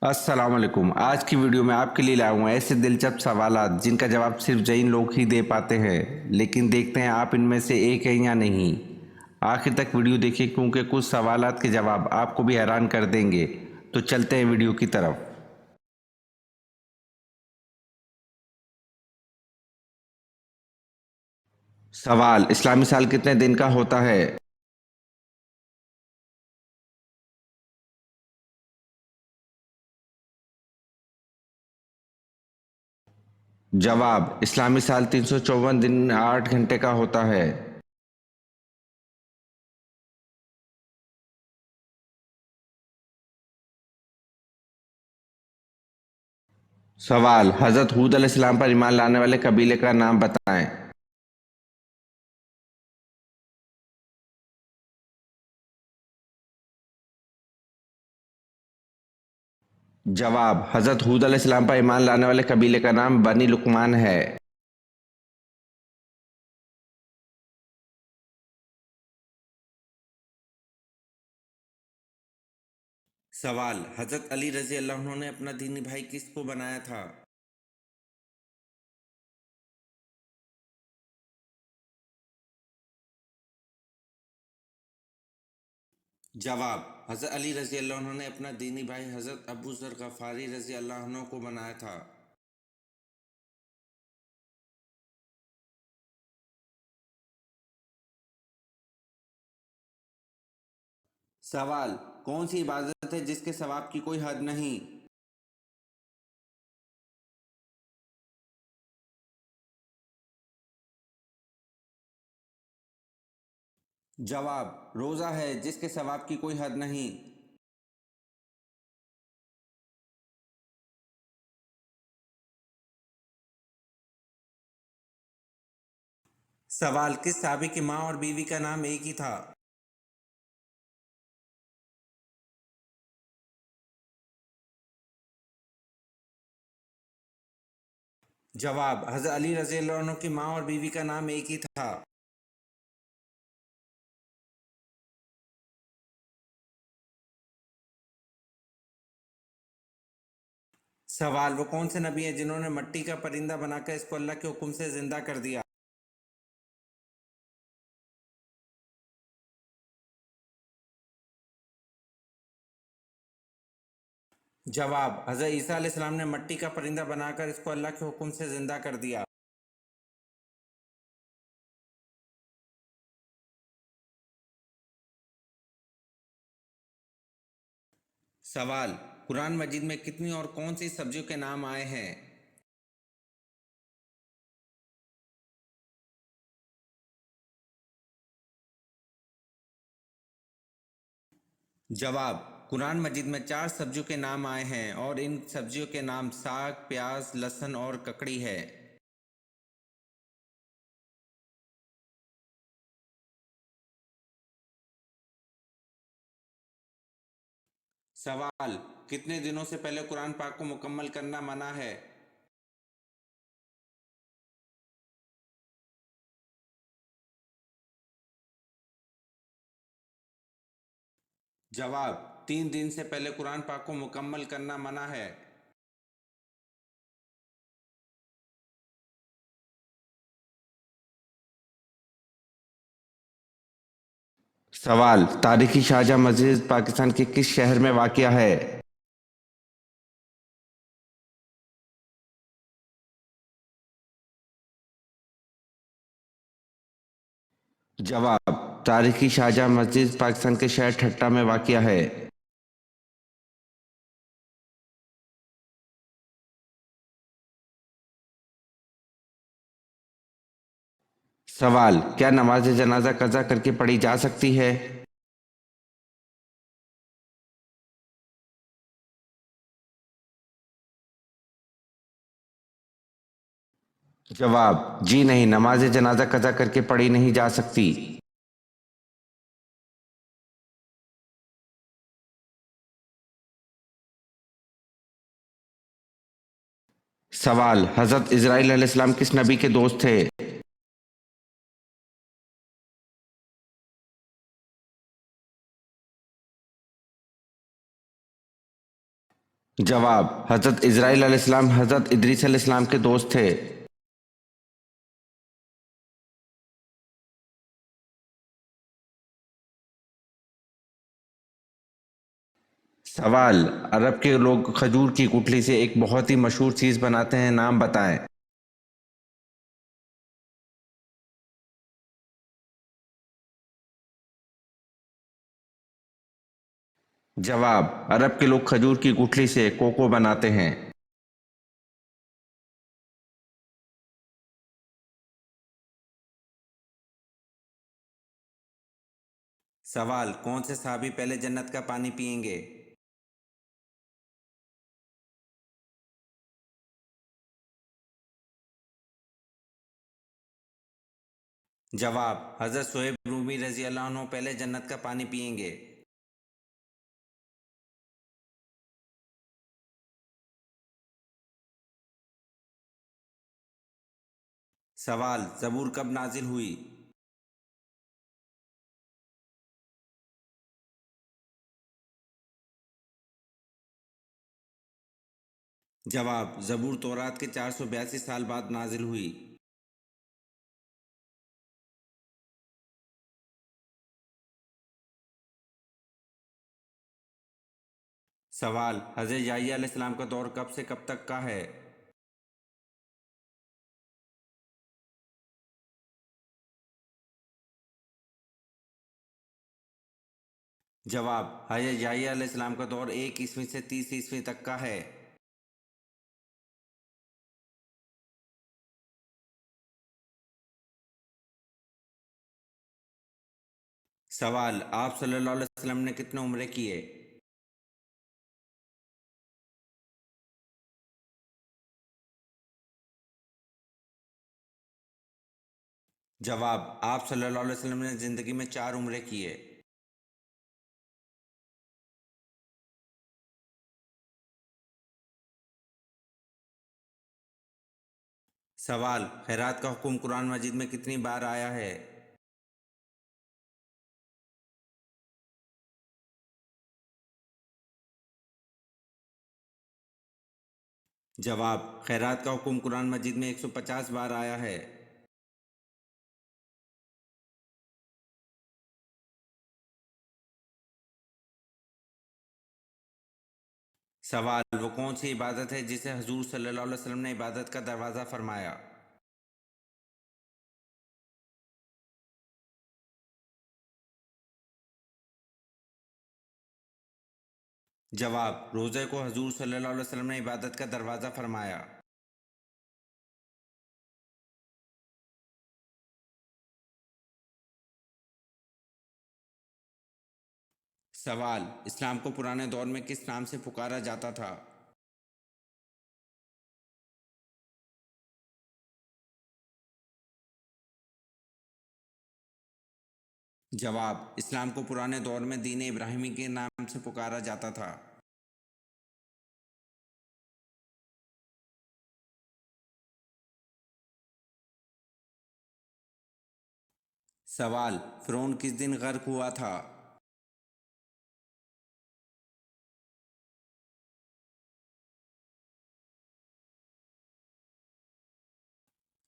السلام علیکم۔ آج کی ویڈیو میں آپ کے لیے لایا ہوں ایسے دلچسپ سوالات جن کا جواب صرف جین لوگ ہی دے پاتے ہیں، لیکن دیکھتے ہیں آپ ان میں سے ایک ہیں یا نہیں۔ آخر تک ویڈیو دیکھیں کیونکہ کچھ سوالات کے جواب آپ کو بھی حیران کر دیں گے۔ تو چلتے ہیں ویڈیو کی طرف۔ سوال: اسلامی سال کتنے دن کا ہوتا ہے؟ جواب: اسلامی سال 354 دن 8 گھنٹے کا ہوتا ہے۔ سوال: حضرت ہود علیہ السلام پر ایمان لانے والے قبیلے کا نام بتائیں۔ جواب: حضرت ہود علیہ السلام پر ایمان لانے والے قبیلے کا نام بنی لقمان ہے۔ سوال: حضرت علی رضی اللہ عنہ نے اپنا دینی بھائی کس کو بنایا تھا؟ جواب: حضرت علی رضی اللہ عنہ نے اپنا دینی بھائی حضرت ابو ذر غفاری رضی اللہ عنہ کو بنایا تھا۔ سوال: کون سی عبادت ہے جس کے ثواب کی کوئی حد نہیں؟ جواب: روزہ ہے جس کے ثواب کی کوئی حد نہیں۔ سوال: کس صحابی کی ماں اور بیوی کا نام ایک ہی تھا؟ جواب: حضرت علی رضی اللہ عنہ کی ماں اور بیوی کا نام ایک ہی تھا۔ سوال: وہ کون سے نبی ہیں جنہوں نے مٹی کا پرندہ بنا کر اس کو اللہ کے حکم سے زندہ کر دیا؟ جواب: حضرت عیسیٰ علیہ السلام نے مٹی کا پرندہ بنا کر اس کو اللہ کے حکم سے زندہ کر دیا۔ سوال: قرآن مجید میں کتنی اور کون سی سبزیوں کے نام آئے ہیں؟ جواب: قرآن مجید میں 4 سبزیوں کے نام آئے ہیں اور ان سبزیوں کے نام ساگ، پیاز، لہسن اور ککڑی ہے۔ سوال: کتنے دنوں سے پہلے قرآن پاک کو مکمل کرنا منع ہے؟ جواب: 3 دن سے پہلے قرآن پاک کو مکمل کرنا منع ہے۔ سوال: تاریخی شارجہ مسجد پاکستان کے کس شہر میں واقع ہے؟ جواب: تاریخی شارجہ مسجد پاکستان کے شہر ٹھٹہ میں واقع ہے۔ سوال: کیا نماز جنازہ قضا کر کے پڑھی جا سکتی ہے؟ جواب: جی نہیں، نماز جنازہ قضا کر کے پڑھی نہیں جا سکتی۔ سوال: حضرت اسرائیل علیہ السلام کس نبی کے دوست تھے؟ जवाब, हज़रत इज़राइल अलैहिस्सलाम हज़रत इदरीस अलैहिस्सलाम के दोस्त थे। सवाल, अरब के लोग खजूर की गुठली से एक बहुत ही मशहूर चीज़ बनाते हैं, नाम बताएं। जवाब, अरब के लोग खजूर की गुठली से कोको बनाते हैं। सवाल, कौन से सहाबी पहले जन्नत का पानी पिएंगे? जवाब, हज़रत सुहैब रूमी रज़ी अल्लाह अन्हु पहले जन्नत का पानी पिएंगे। सवाल, ज़बूर कब नाजिल हुई? जवाब, ज़बूर तौरात के 482 साल बाद नाजिल हुई। सवाल, हज़रत याह्या अलैहिस्सलाम का दौर कब से कब तक का है? जवाब, हज़रत याह्या अलैहिस्सलाम का दौर 1 ईस्वी से 30 ईस्वी तक का है। सवाल, आप सल्लल्लाहु अलैहि वसल्लम ने कितने उम्रे किए? जवाब, आप सल्लल्लाहु अलैहि वसल्लम ने ज़िंदगी में 4 उम्रे किए। सवाल, खैरात का हुक्म कुरान मजीद में कितनी बार आया है? जवाब, खैरात का हुक्म कुरान मजीद में 150 बार आया है। सवाल, वो कौन सी इबादत है जिसे हजूर सल्लल्लाहु अलैहि वसल्लम ने इबादत का दरवाज़ा फरमाया? जवाब, रोज़े को हजूर सल्लल्लाहु अलैहि वसल्लम ने इबादत का दरवाज़ा फरमाया। सवाल, इस्लाम को पुराने दौर में किस नाम से पुकारा जाता था? जवाब, इस्लाम को पुराने दौर में दीन इब्राहिमी के नाम से पुकारा जाता था। सवाल, फ़िरौन किस दिन गर्क हुआ था?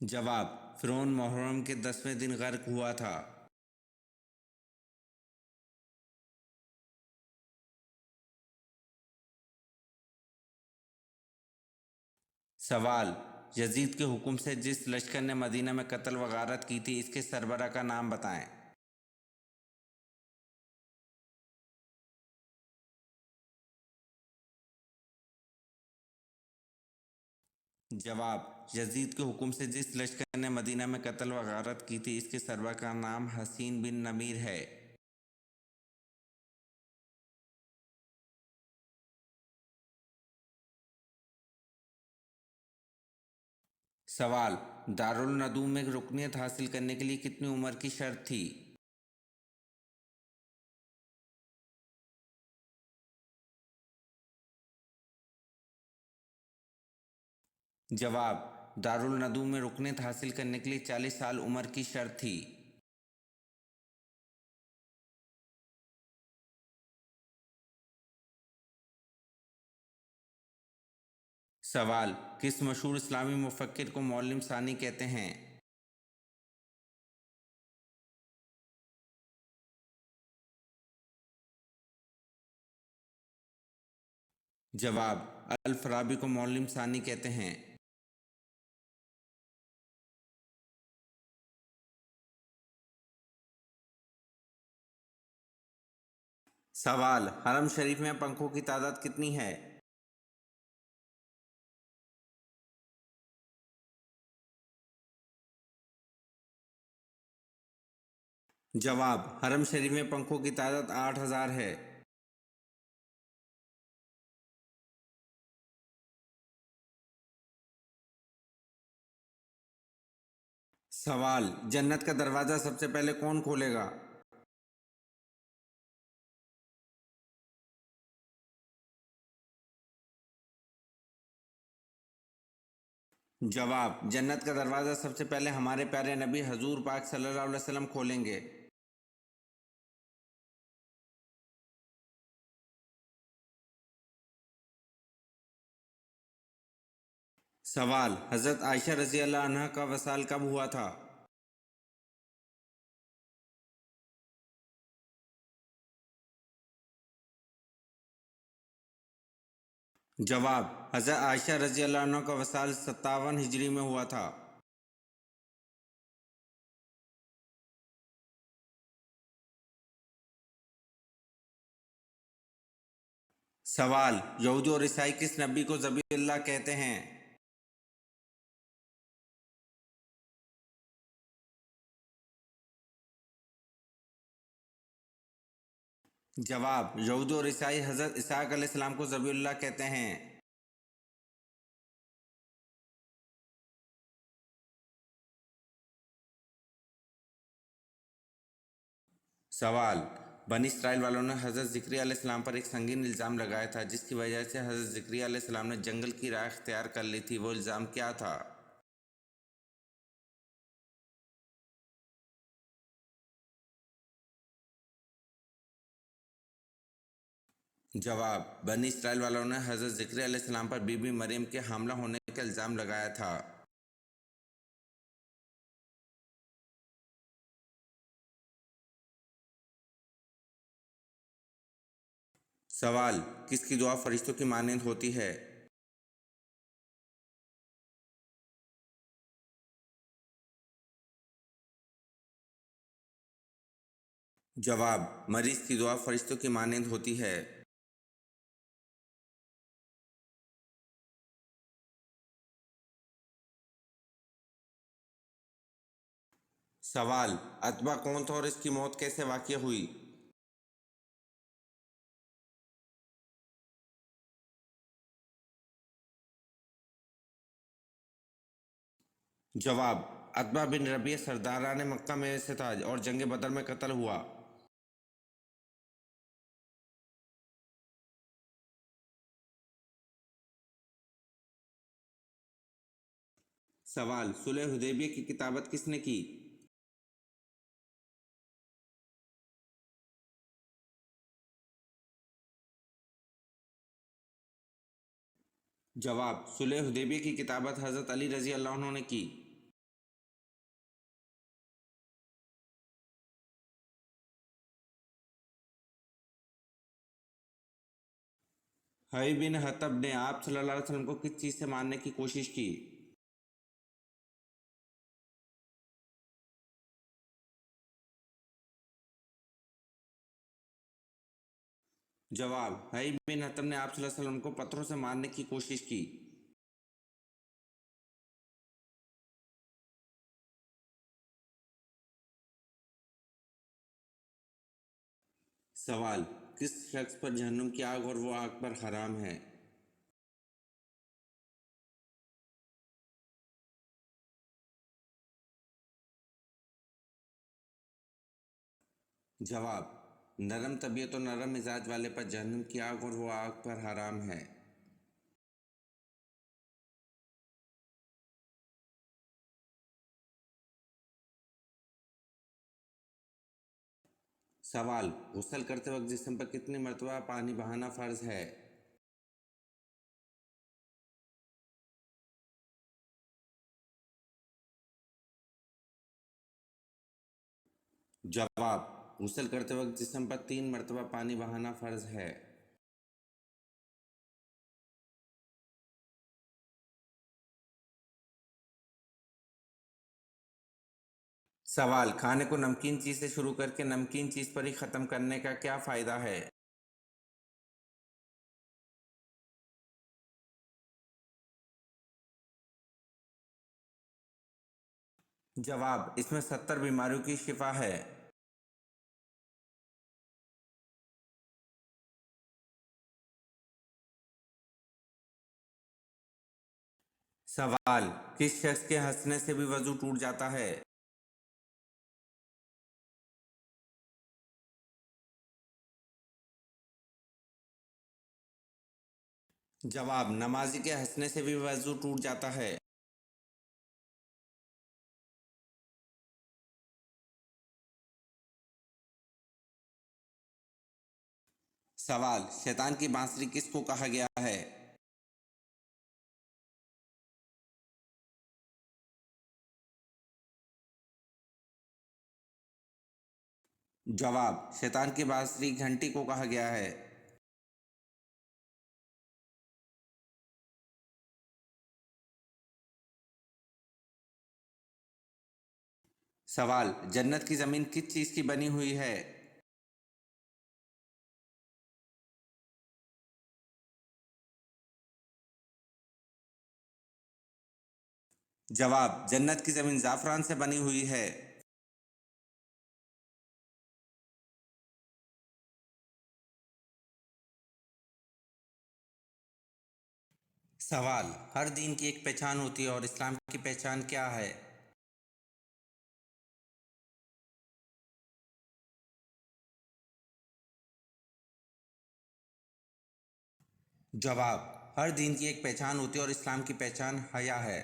जवाब, फ़िरौन मुहर्रम के 10वें दिन गर्क हुआ था। सवाल, यजीद के हुक्म से जिस लश्कर ने मदीना में कत्ल व गारत की थी, इसके सरबरा का नाम बताएं। जवाब, यजीद के हुक्म से जिस लश्कर ने मदीना में कत्ल व गारत की थी, इसके सरबरा का नाम हसीन बिन नमीर है। सवाल, दारुल नदूम में रुकनियत हासिल करने के लिए कितनी उम्र की शर्त थी? जवाब, दारुल नदूम में रुकनियत हासिल करने के लिए 40 साल उम्र की शर्त थी। سوال: کس مشہور اسلامی مفکر کو معلم ثانی کہتے ہیں؟ جواب: الفارابی کو معلم ثانی کہتے ہیں۔ سوال: حرم شریف میں پنکھوں کی تعداد کتنی ہے؟ جواب: حرم شریف میں پنکھوں کی تعداد 8000 ہے۔ سوال: جنت کا دروازہ سب سے پہلے کون کھولے گا؟ جواب: جنت کا دروازہ سب سے پہلے ہمارے پیارے نبی حضور پاک صلی اللہ علیہ وسلم کھولیں گے۔ سوال: حضرت عائشہ رضی اللہ عنہا کا وصال کب ہوا تھا؟ جواب: حضرت عائشہ رضی اللہ عنہا کا وصال 57 ہجری میں ہوا تھا۔ سوال: یہودی اور عیسائی کس نبی کو ذبیح اللہ کہتے ہیں؟ جواب: یہودی اور عیسائی حضرت اسحاق علیہ السلام کو ذبیح اللہ کہتے ہیں۔ سوال: بنی اسرائیل والوں نے حضرت زکریا علیہ السلام پر ایک سنگین الزام لگایا تھا جس کی وجہ سے حضرت زکریا علیہ السلام نے جنگل کی راہ اختیار کر لی تھی، وہ الزام کیا تھا؟ جواب: بنی اسرائیل والوں نے حضرت زکریا علیہ السلام پر بی بی مریم کے حاملہ ہونے کا الزام لگایا تھا۔ سوال: کس کی دعا فرشتوں کی مانند ہوتی ہے؟ جواب: مریض کی دعا فرشتوں کی مانند ہوتی ہے۔ سوال: عتبہ کون تھا اور اس کی موت کیسے واقع ہوئی؟ جواب: عتبہ بن ربیعہ سرداران مکہ میں سے تھا اور جنگ بدر میں قتل ہوا۔ سوال: صلح حدیبیہ کی کتابت کس نے کی؟ جواب: صلح حدیبیہ کی کتابت حضرت علی رضی اللہ عنہ نے کی۔ حبیب بن حطب نے آپ صلی اللہ علیہ وسلم کو کس چیز سے مارنے کی کوشش کی؟ جواب: حبیب بن حطب نے آپ صلی اللہ علیہ وسلم کو پتھروں سے مارنے کی کوشش کی۔ سوال: کس شخص پر جہنم کی آگ اور وہ آگ پر حرام ہے؟ جواب: نرم طبیعت اور نرم مزاج والے پر جہنم کی آگ اور وہ آگ پر حرام ہے۔ سوال: غسل کرتے وقت جسم پر کتنی مرتبہ پانی بہانا فرض ہے؟ जवाब, गुस्ल करते वक्त जिस्म पर 3 मरतबा पानी बहाना फ़र्ज है। सवाल, खाने को नमकीन चीज़ से शुरू करके नमकीन चीज़ पर ही ख़त्म करने का क्या फ़ायदा है? जवाब, इसमें 70 बीमारियों की शिफा है। सवाल, किस शख्स के हंसने से भी वजू टूट जाता है? जवाब, नमाजी के हंसने से भी वजू टूट जाता है। सवाल, शैतान की बांसुरी किसको कहा गया है? जवाब, शैतान की बांसुरी घंटी को कहा गया है। सवाल, जन्नत की ज़मीन किस चीज़ की बनी हुई है? जवाब, जन्नत की ज़मीन ज़ाफ़रान से बनी हुई है। सवाल, हर दीन की एक पहचान होती है और इस्लाम की पहचान क्या है? जवाब, हर दीन की एक पहचान होती है और इस्लाम की पहचान हया है।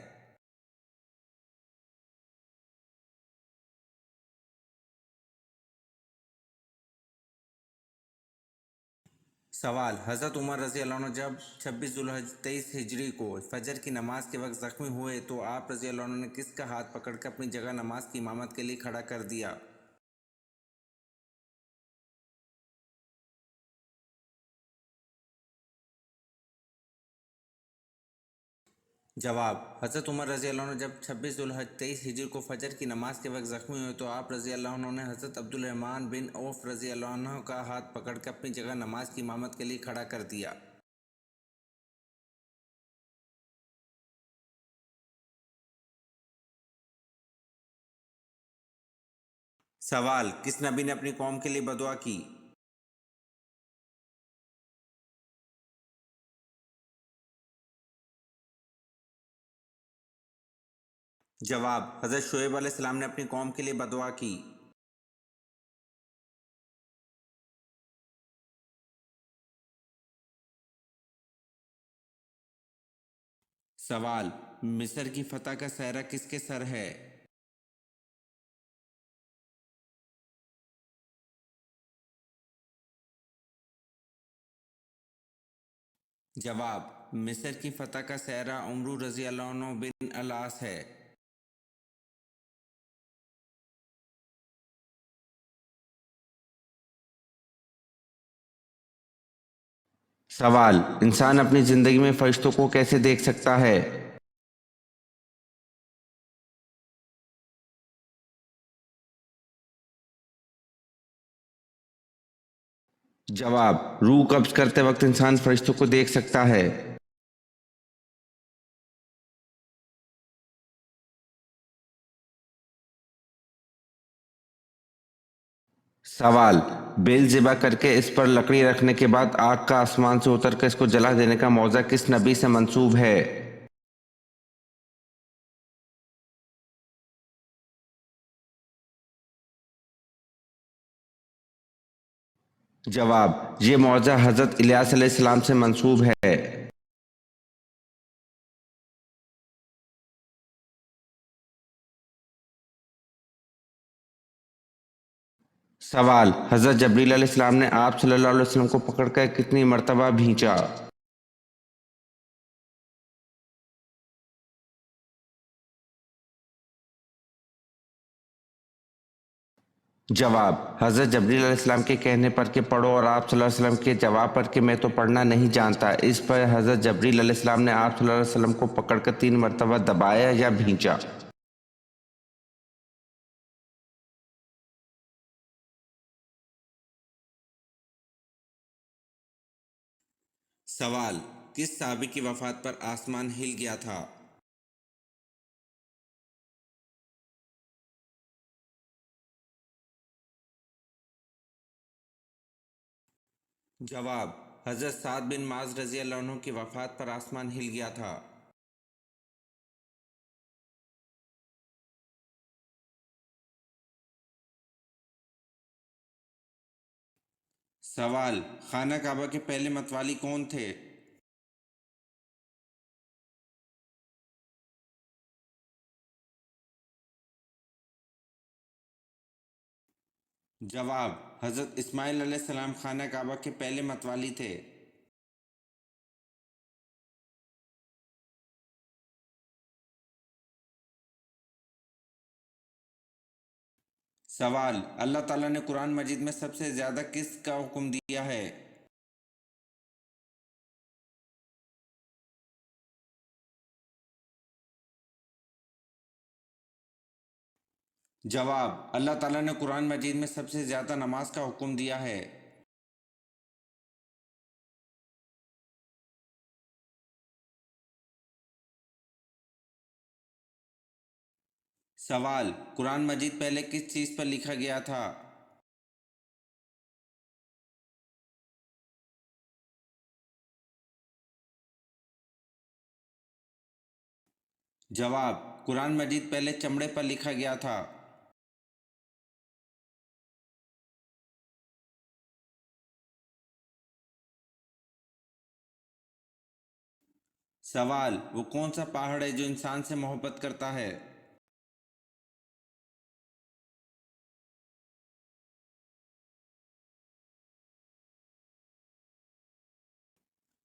सवाल, हज़रत उमर रज़ी अल्लाह अन्हु जब 26 ज़ुल्हज 23 हिजरी को फजर की नमाज के वक्त ज़ख्मी हुए तो आप रज़ी अल्लाह अन्हु ने किसका हाथ पकड़कर अपनी जगह नमाज की इमामत के लिए खड़ा कर दिया? जवाब, हज़रत उमर रज़ी अल्लाह अन्हु जब 26 ज़ुल्हज 23 हिजरी को फजर की नमाज के वक्त ज़ख्मी हुए तो आप रज़ी अल्लाह अन्हु ने हज़रत अब्दुल रहमान बिन औफ रज़ी अल्लाह अन्हु का हाथ पकड़कर अपनी जगह नमाज की इमामत के लिए खड़ा कर दिया। सवाल, किस नबी ने अपनी कौम के लिए बदुआ की? जवाब, हज़रत शुएब अलैहिस्सलाम ने अपनी कौम के लिए बदुआ की। सवाल, मिस्र की फतह का सेहरा किसके सर है? जवाब, मिस्र की फतह का सेहरा उमरू रज़ी अल्लाह अन्हु बिन अलास है। सवाल, इंसान अपनी ज़िंदगी में फरिश्तों को कैसे देख सकता है? जवाब, रूह कब्ज करते वक्त इंसान फरिश्तों को देख सकता है। सवाल, बेल ज़िबा करके इस पर लकड़ी रखने के बाद आग का आसमान से उतर कर इसको जला देने का मौज़ा किस नबी से मंसूब है? जवाब, ये मौज़ा हज़रत इलियास अलैहिस्सलाम से मंसूब है। सवाल, हज़रत जबरील अलैहिस्सलाम ने आप सल्लल्लाहु अलैहि वसल्लम को पकड़कर कितनी मरतबा भींचा? जवाब: हज़रत जबरील अलैहिस्सलाम के कहने पर कि पढ़ो और आप सल्लल्लाहु अलैहि वसल्लम के जवाब पर कि मैं तो पढ़ना नहीं जानता। इस पर हज़रत जबरील अलैहिस्सलाम ने आप सल्लल्लाहु अलैहि वसल्लम को पकड़कर 3 मरतबा दबाया या भींचा। सवाल: किस सहाबी की वफात पर आसमान हिल गया था? जवाब: हज़रत साद बिन माज रज़ी अल्लाह अन्हु की वफात पर आसमान हिल गया था। सवाल: खाना काबा के पहले मतवाली कौन थे? जवाब: हज़रत इस्माइल अलैहिस्सलाम खाना काबा के पहले मतवाली थे। सवाल: अल्लाह ताला ने कुरान मजीद में सबसे ज़्यादा किस का हुक्म दिया है? जवाब: अल्लाह ताला ने कुरान मजीद में सबसे ज़्यादा नमाज का हुक्म दिया है। सवाल: कुरान मजीद पहले किस चीज़ पर लिखा गया था? जवाब: कुरान मजीद पहले चमड़े पर लिखा गया था। सवाल: वो कौन सा पहाड़ है जो इंसान से मोहब्बत करता है?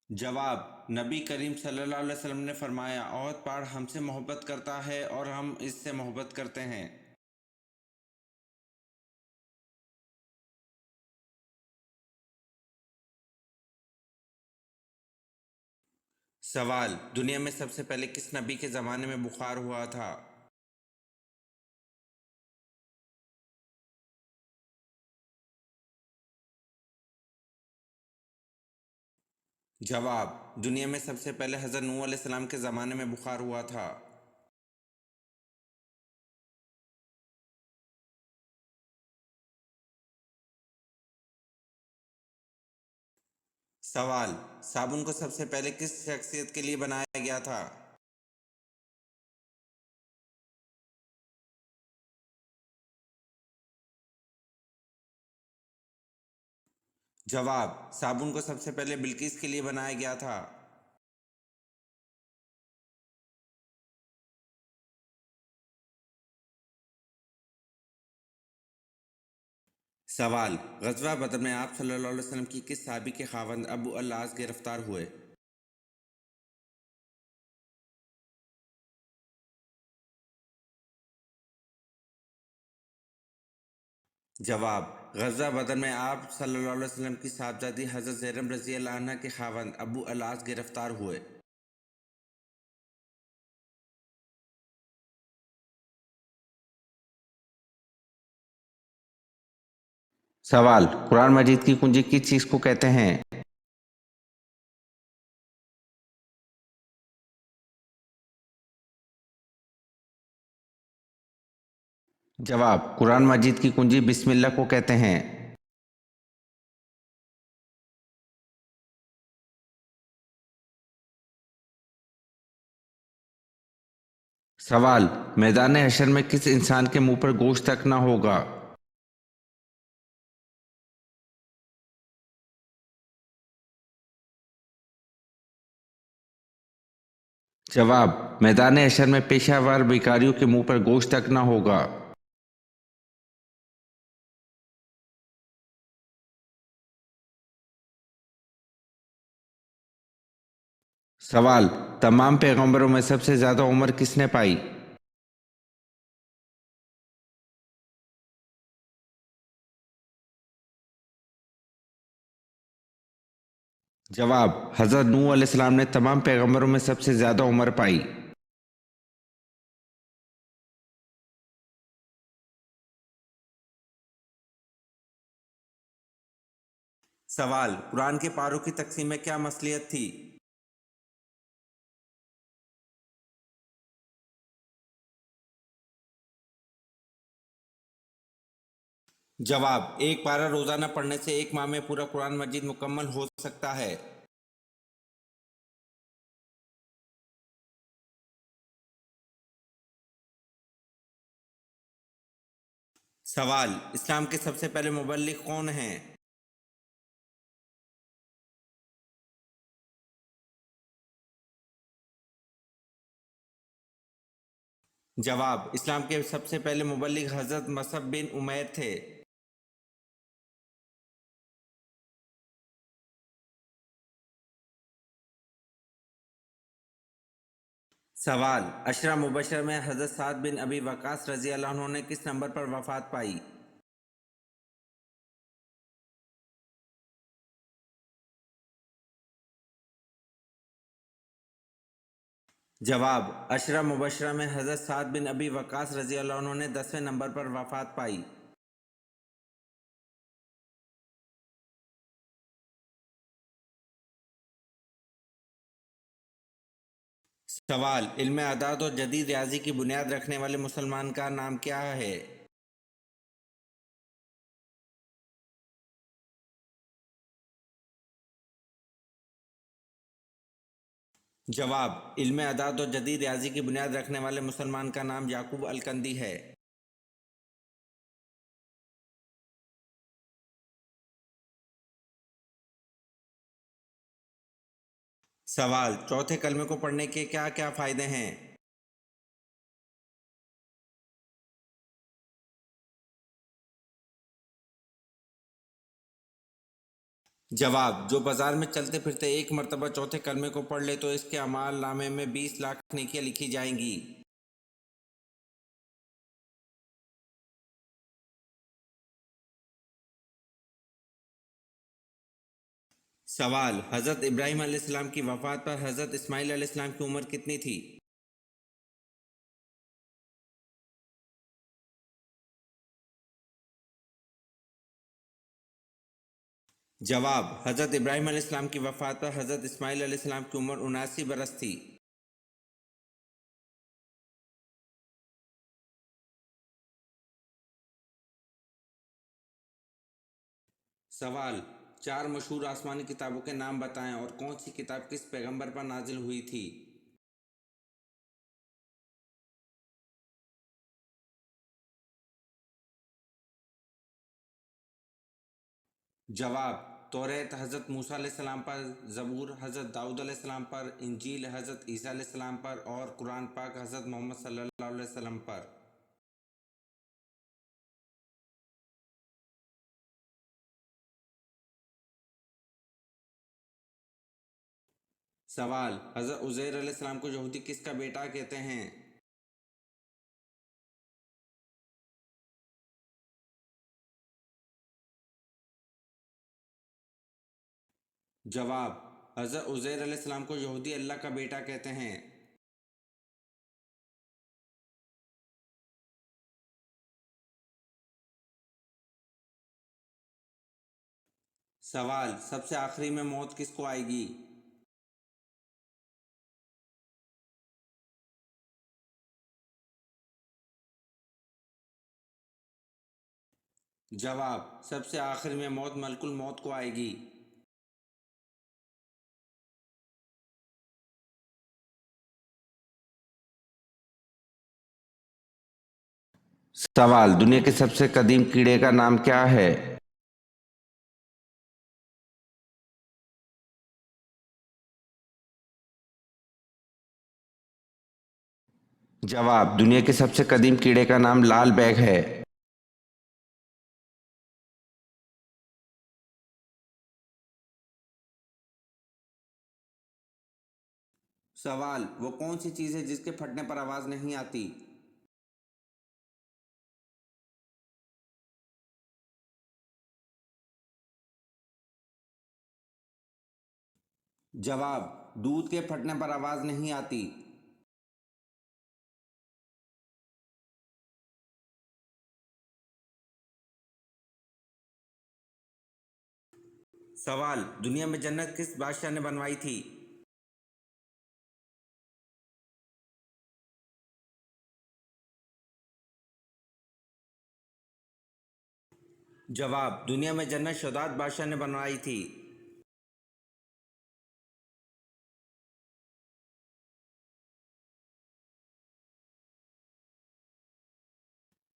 जवाब: नबी करीम सल्लल्लाहु अलैहि वसल्लम ने फरमाया, ओहद पहाड़ हमसे मोहब्बत करता है और हम इससे मोहब्बत करते हैं। सवाल: दुनिया में सबसे पहले किस नबी के ज़माने में बुखार हुआ था? जवाब: दुनिया में सबसे पहले हज़रत नूह अलैहिस्सलाम के ज़माने में बुखार हुआ था। सवाल: साबुन को सबसे पहले किस शख्सियत के लिए बनाया गया था? जवाब: साबुन को सबसे पहले बिल्किस के लिए बनाया गया था। सवाल: ग़ज़वा बदर में आप सल्लल्लाहु अलैहि वसल्लम की किस सहाबी के खावंद अबू अल-आस गिरफ्तार हुए? जवाब: ग़ज़वा बदर में आप सल्लल्लाहु अलैहि वसल्लम की साहबजादी हज़रत ज़ैनब रज़ी अल्लाह अन्हा के खावंद अबू अल-आस गिरफ्तार हुए। सवाल: कुरान मजीद की कुंजी किस चीज़ को कहते हैं? जवाब: कुरान मजीद की कुंजी बिस्मिल्लाह को कहते हैं। सवाल: मैदान हशर में किस इंसान के मुंह पर गोश्त तक न होगा? जवाब: मैदान हशर में पेशावर भिखारियों के मुंह पर गोश्त तक न होगा। सवाल: तमाम पैगंबरों में सबसे ज़्यादा उम्र किसने पाई? जवाब, हज़रत नूह अलैहिस्सलाम ने तमाम पैगंबरों में सबसे ज़्यादा उम्र पाई। सवाल, कुरान के पारों की तकसीम में क्या मसलियत थी? जवाब, एक पारा रोजाना पढ़ने से एक माह में पूरा कुरान मजीद मुकम्मल हो सकता है। सवाल, इस्लाम के सबसे पहले मुबल्लिग कौन हैं? जवाब, इस्लाम के सबसे पहले मुबल्लिग हज़रत मसअब बिन उमैर थे। सवाल, अशरा मुबशर में हज़रत साद बिन अबी वक़ास रज़ी अल्लाह अन्हु ने किस नंबर पर वफ़ात पाई? जवाब, अशरा मुबशरा में हज़रत साद बिन अबी वक़ास रज़ी अल्लाह अन्हु ने 10वें नंबर पर वफ़ात पाई। सवाल, इल्म अदाद और जदीद रियाजी की बुनियाद रखने वाले मुसलमान का नाम क्या है? जवाब, इल्म अदाद और जदीद रियाजी की बुनियाद रखने वाले मुसलमान का नाम याकूब अलकंदी है। सवाल, चौथे कलमे को पढ़ने के क्या क्या फ़ायदे हैं? जवाब, जो बाजार में चलते फिरते एक मर्तबा चौथे कलमे को पढ़ ले तो इसके अमाल नामे में 20 लाख नेकियां लिखी जाएंगी। सवाल, हज़रत इब्राहीम अलैहिस्सलाम की वफ़ात पर हज़रत इस्माईल अलैहिस्सलाम की उम्र कितनी थी? जवाब, हज़रत इब्राहीम अलैहिस्सलाम की वफ़ात पर हज़रत इस्माईल अलैहिस्सलाम की उम्र 79 बरस थी। सवाल, चार मशहूर आसमानी किताबों के नाम बताएं और कौन सी किताब किस पैगंबर पर नाजिल हुई थी? जवाब, तौरेत हज़रत मूसा अलैहिस्सलाम पर, ज़बूर हज़रत दाऊद अलैहिस्सलाम पर, इंजील हज़रत ईसा अलैहिस्सलाम पर और कुरान पाक हज़रत मोहम्मद सल्लल्लाहु अलैहि वसल्लम पर। सवाल, हज़रत उज़ैर अलैहिस्सलाम को यहूदी किसका बेटा कहते हैं? जवाब, हज़रत उज़ैर अलैहिस्सलाम को यहूदी अल्लाह का बेटा कहते हैं। सवाल, सबसे आखिरी में मौत किसको आएगी? जवाब, सबसे आखिर में मौत मलकुल मौत को आएगी। सवाल, दुनिया के सबसे कदीम कीड़े का नाम क्या है? जवाब, दुनिया के सबसे कदीम कीड़े का नाम लाल बैग है। सवाल, वो कौन सी चीज़ है जिसके फटने पर आवाज़ नहीं आती? जवाब, दूध के फटने पर आवाज नहीं आती। सवाल, दुनिया में जन्नत किस बादशाह ने बनवाई थी? जवाब, दुनिया में जन्नत शौदाद बादशाह ने बनवाई थी।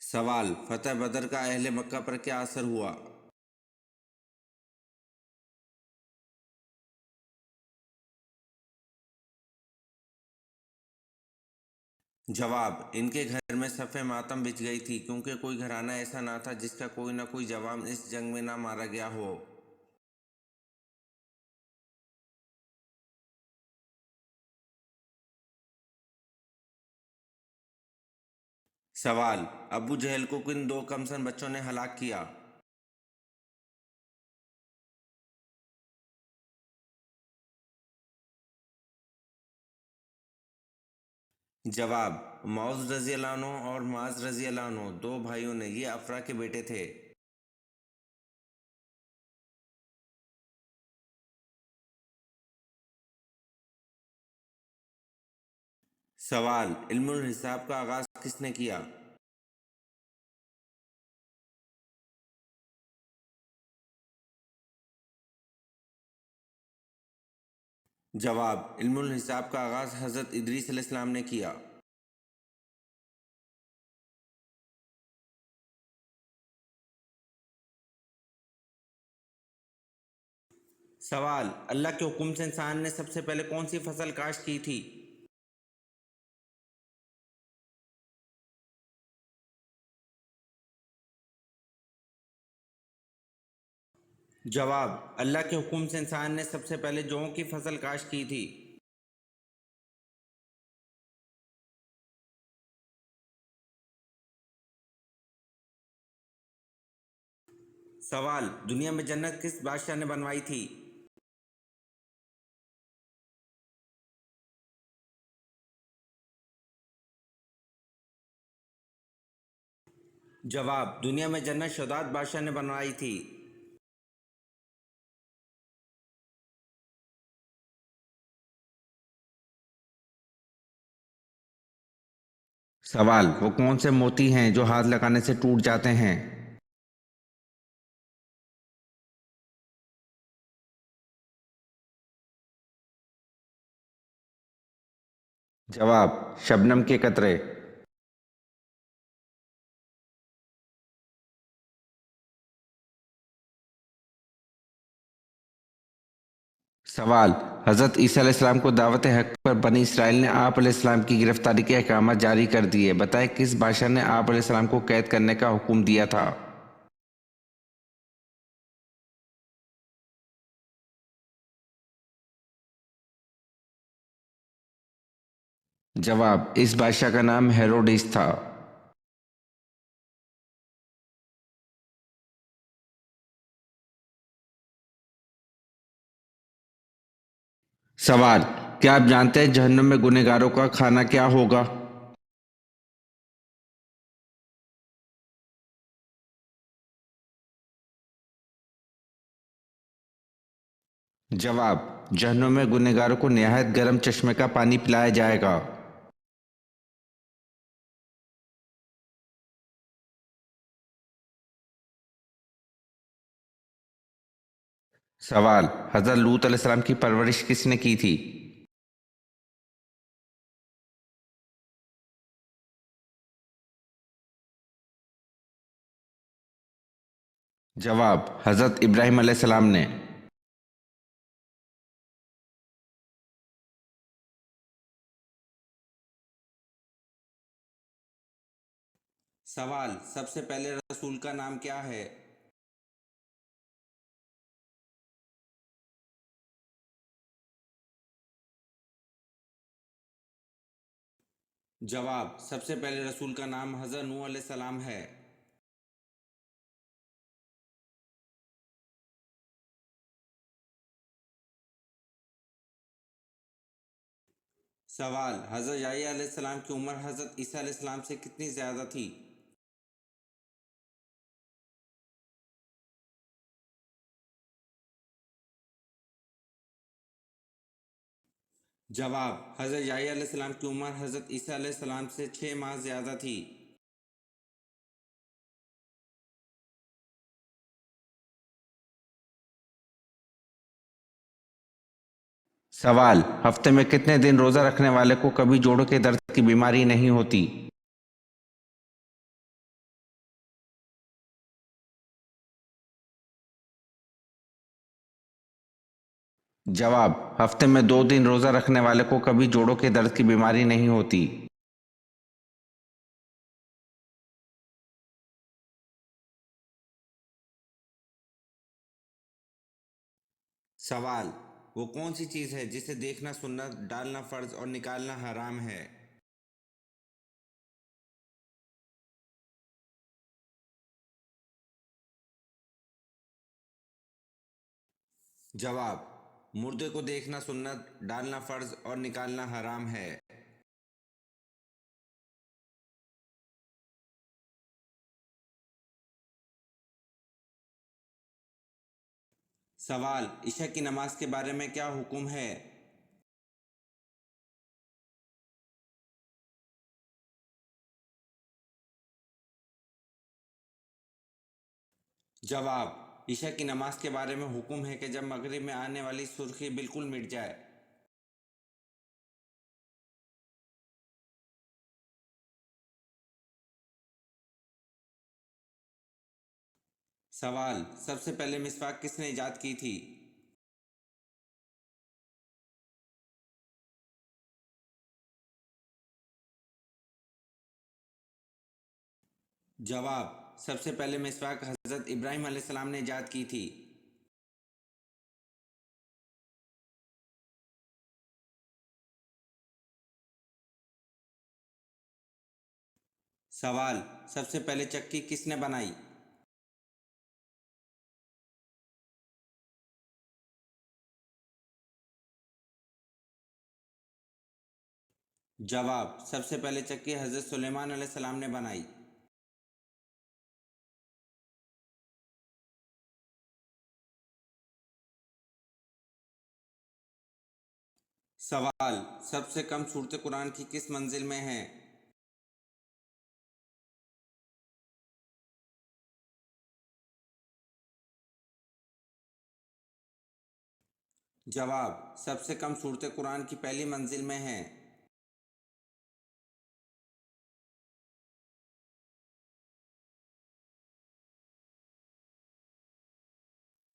सवाल, फतेह बदर का अहले मक्का पर क्या असर हुआ? जवाब, इनके घर में सफ़े मातम बिछ गई थी क्योंकि कोई घराना ऐसा ना था जिसका कोई ना कोई जवान इस जंग में ना मारा गया हो। सवाल, अबू जहल को किन दो कमसन बच्चों ने हलाक किया? जवाब, मौज रजी अल्लाह अन्हु और माज रजी अल्लाह अन्हु दो भाइयों ने, ये अफरा के बेटे थे। सवाल, इल्मुल हिसाब का आगाज किसने किया? जवाब, इल्मुल हिसाब का आगाज हजरत इदरीस अलैहिस्सलाम ने किया। सवाल, अल्लाह के हुक्म से इंसान ने सबसे पहले कौन सी फसल काश्त की थी? जवाब, अल्लाह के हुक्म से इंसान ने सबसे पहले जौ की फसल काश्त की थी। सवाल, दुनिया में जन्नत किस बादशाह ने बनवाई थी? जवाब, दुनिया में जन्नत शौदाद बादशाह ने बनवाई थी। सवाल, वो कौन से मोती हैं जो हाथ लगाने से टूट जाते हैं? जवाब, शबनम के कतरे। सवाल, हज़रत ईसा अलैहिस्सलाम को दावत हक पर बनी इसराइल ने आप अलैहिस्सलाम की गिरफ्तारी के अहकाम जारी कर दिए। बताएं किस बादशाह ने आप अलैहिस्सलाम को कैद करने का हुक्म दिया था? जवाब, इस बादशाह का नाम हेरोडिस था। सवाल, क्या आप जानते हैं जहन्नुम में गुनहगारों का खाना क्या होगा? जवाब, जहन्नुम में गुनहगारों को निहायत गर्म चश्मे का पानी पिलाया जाएगा। सवाल, हज़रत लूत अलैहिस्सलाम की परवरिश किसने की थी? जवाब, हज़रत इब्राहिम अलैहिस्सलाम ने। सवाल, सबसे पहले रसूल का नाम क्या है? जवाब, सबसे पहले रसूल का नाम हज़रत नूह अलैहिस्सलाम है। سوال: حضرت یحییٰ علیہ السلام کی عمر حضرت عیسیٰ علیہ السلام سے کتنی زیادہ تھی؟ جواب: حضرت یحییٰ علیہ السلام کی عمر حضرت عیسیٰ علیہ السلام سے 6 ماہ زیادہ تھی۔ سوال: ہفتے میں کتنے دن روزہ رکھنے والے کو کبھی جوڑوں کے درد کی بیماری نہیں ہوتی؟ جواب: ہفتے میں 2 دن روزہ رکھنے والے کو کبھی جوڑوں کے درد کی بیماری نہیں ہوتی۔ سوال: وہ کون سی چیز ہے جسے دیکھنا سنت، ڈالنا فرض اور نکالنا حرام ہے؟ جواب: مردے کو دیکھنا سنت، ڈالنا فرض اور نکالنا حرام ہے۔ سوال: عشاء کی نماز کے بارے میں کیا حکم ہے؟ جواب: عشاء کی نماز کے بارے میں حکم ہے کہ جب مغرب میں آنے والی سرخی بالکل مٹ جائے۔ سوال: سب سے پہلے مسواک کس نے ایجاد کی تھی؟ جواب: سب سے پہلے مسواک حضرت ابراہیم علیہ السلام نے ایجاد کی تھی۔ سوال: سب سے پہلے چکی کس نے بنائی؟ جواب: سب سے پہلے چکی حضرت سلیمان علیہ السلام نے بنائی۔ سوال: سب سے کم سورتیں قرآن کی کس منزل میں ہیں؟ جواب: سب سے کم سورتیں قرآن کی پہلی منزل میں ہیں۔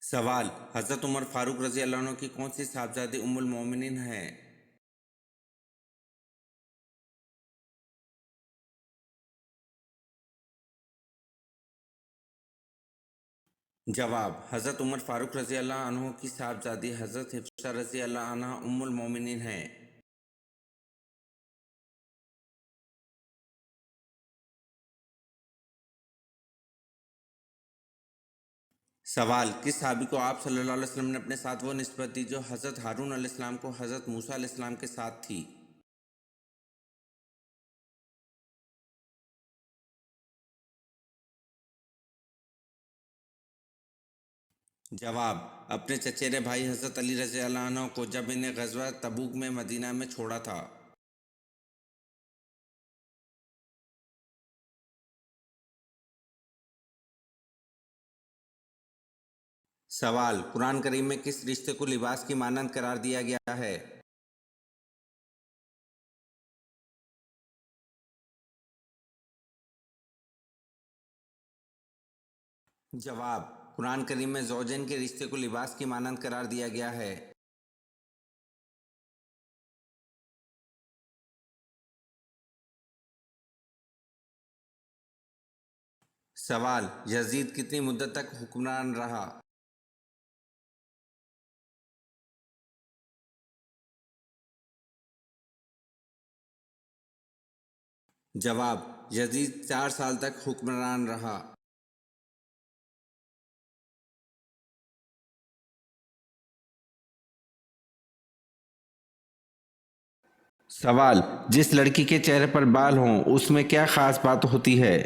سوال: حضرت عمر فاروق رضی اللہ عنہ کی کون سی صاحبزادی ام المومنین ہے؟ جواب: حضرت عمر فاروق رضی اللہ عنہ کی صاحبزادی حضرت حفصہ رضی اللہ عنہ ام المومنین ہیں۔ سوال: کس صحابی کو آپ صلی اللہ علیہ وسلم نے اپنے ساتھ وہ نسبت دی جو حضرت ہارون علیہ السلام کو حضرت موسیٰ علیہ السلام کے ساتھ تھی؟ جواب: اپنے چچیرے بھائی حضرت علی رضی اللہ عنہ کو جب انہیں غزوہ تبوک میں مدینہ میں چھوڑا تھا۔ سوال: قرآن کریم میں کس رشتے کو لباس کی مانند قرار دیا گیا ہے؟ جواب: قرآن کریم میں زوجین کے رشتے کو لباس کی مانند قرار دیا گیا ہے۔ سوال: یزید کتنی مدت تک حکمران رہا؟ جواب: یزید 4 سال تک حکمران رہا۔ सवाल, जिस लड़की के चेहरे पर बाल हों उसमें क्या खास बात होती है?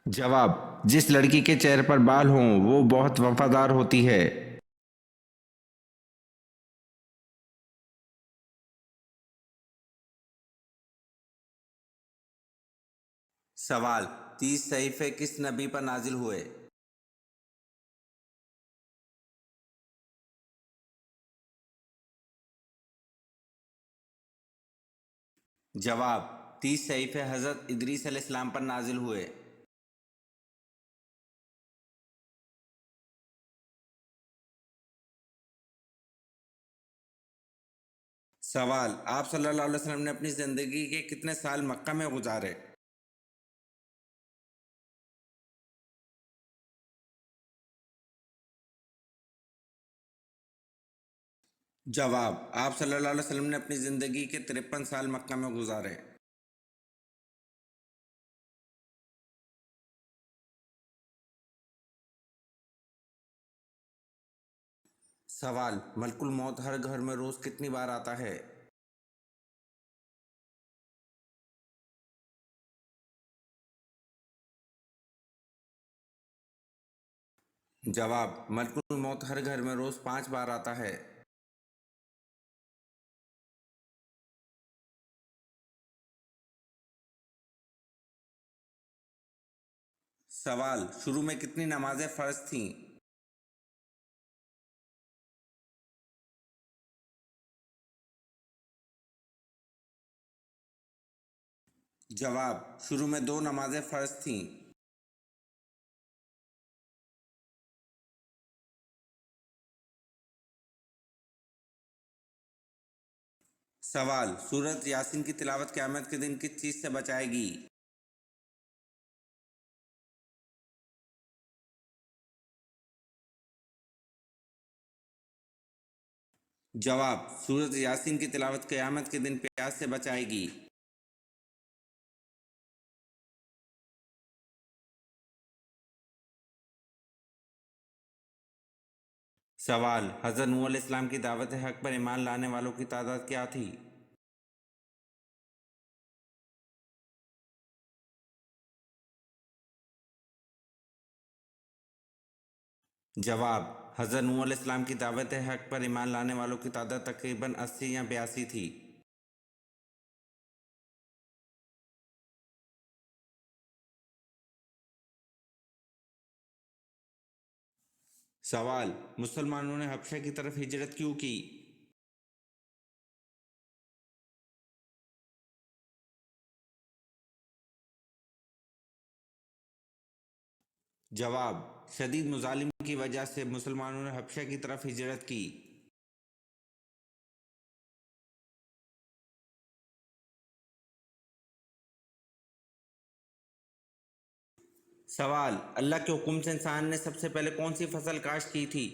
जवाब, जिस लड़की के चेहरे पर बाल हों वो बहुत वफादार होती है। सवाल, 30 सहीफे किस नबी पर नाजिल हुए? जवाब, 30 सहीफे हज़रत इदरीस अलैहिस्सलाम पर नाजिल हुए। सवाल, आप सल्लल्लाहु अलैहि वसल्लम ने अपनी ज़िंदगी के कितने साल मक्का में गुजारे? जवाब, आप सल्लल्लाहु अलैहि वसल्लम ने अपनी ज़िंदगी के 53 साल मक्का में गुजारे। सवाल, मलकुल मौत हर घर में रोज़ कितनी बार आता है? जवाब, मलकुल मौत हर घर में रोज़ 5 बार आता है। सवाल, शुरू में कितनी नमाजें फ़र्ज थीं? जवाब, शुरू में 2 नमाजें फ़र्ज थीं। सवाल, सूरत यासीन की तिलावत क़यामत के दिन किस चीज़ से बचाएगी? जवाब, सूरत यासीन की तिलावत क़यामत के दिन प्यास से बचाएगी। सवाल, हज़रत नूह अलैहिस्सलाम की दावत हक़ पर ईमान लाने वालों की तादाद क्या थी? जवाब, हज़रत नूह अलैहिस्सलाम की दावत हक़ पर ईमान लाने वालों की तादाद तकरीबन 80 या 82 थी। सवाल, मुसलमानों ने हबशा की तरफ हिजरत क्यों की? जवाब, शदीद मुज़ालिम की वजह से मुसलमानों ने हबशा की तरफ हिजरत की। सवाल, अल्लाह के हुक्म से इंसान ने सबसे पहले कौन सी फसल काश्त की थी?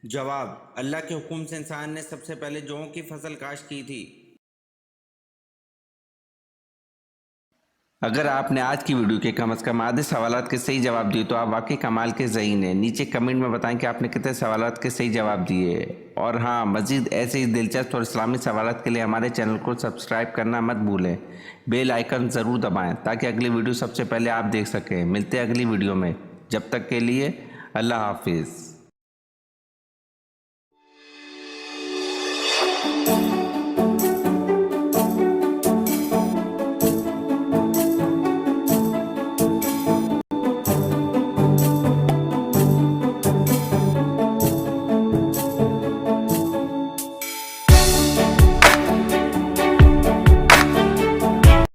जवाब, अल्लाह के हुक्म से इंसान ने सबसे पहले जौ की फसल काश्त की थी। अगर आपने आज की वीडियो के कम से कम आधे सवालात के सही जवाब दिए तो आप वाकई कमाल के ज़हीन हैं। नीचे कमेंट में बताएं कि आपने कितने सवालात के सही जवाब दिए। और हाँ, मज़ीद ऐसे ही दिलचस्प और इस्लामी सवालात के लिए हमारे चैनल को सब्सक्राइब करना मत भूलें। बेल आइकन ज़रूर दबाएं ताकि अगली वीडियो सबसे पहले आप देख सकें। मिलते हैं अगली वीडियो में, जब तक के लिए अल्लाह हाफिज़।